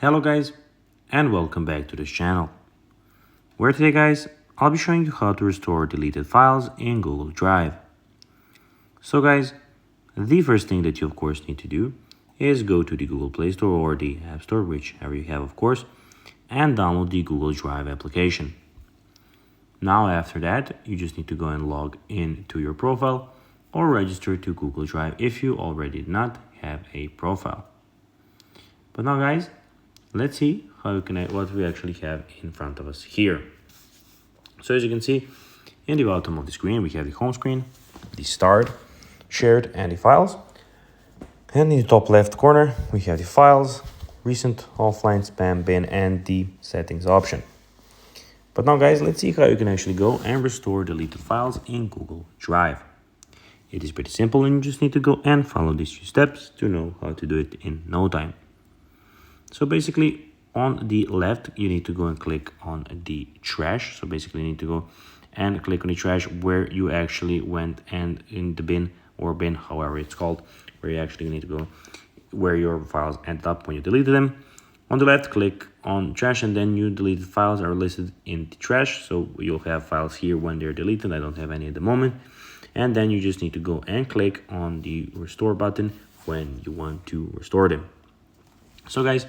Hello guys, and welcome back to this channel, where today guys, I'll be showing you how to restore deleted files in Google Drive. So guys, the first thing that you of course need to do is go to the Google Play Store or the App Store, whichever you have of course, and download the Google Drive application. Now after that, you just need to go and log into your profile or register to Google Drive if you already did not have a profile. But now guys, let's see how we connect what we actually have in front of us here. So as you can see, in the bottom of the screen, we have the home screen, the start, shared, and the files. And in the top left corner, we have the files, recent, offline, spam, bin, and the settings option. But now guys, let's see how you can actually go and restore deleted files in Google Drive. It is pretty simple, and you just need to go and follow these few steps to know how to do it in no time. So basically, on the left, you need to go and click on the trash. So basically, you need to go and click on the trash where you actually went, and in the bin or bin, however it's called, where you actually need to go where your files ended up when you deleted them. On the left, click on trash, and then your deleted files are listed in the trash. So you'll have files here when they're deleted. I don't have any at the moment. And then you just need to go and click on the restore button when you want to restore them. So guys,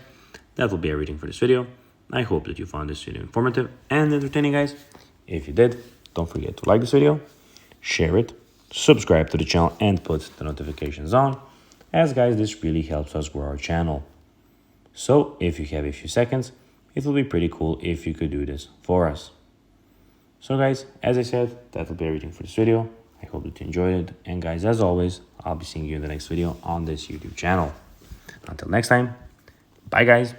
that will be everything for this video. I hope that you found this video informative and entertaining, guys. If you did, don't forget to like this video, share it, subscribe to the channel, and put the notifications on, as guys, this really helps us grow our channel. So if you have a few seconds, it will be pretty cool if you could do this for us. So guys, as I said, that will be everything for this video. I hope that you enjoyed it. And guys, as always, I'll be seeing you in the next video on this YouTube channel. Until next time, bye guys.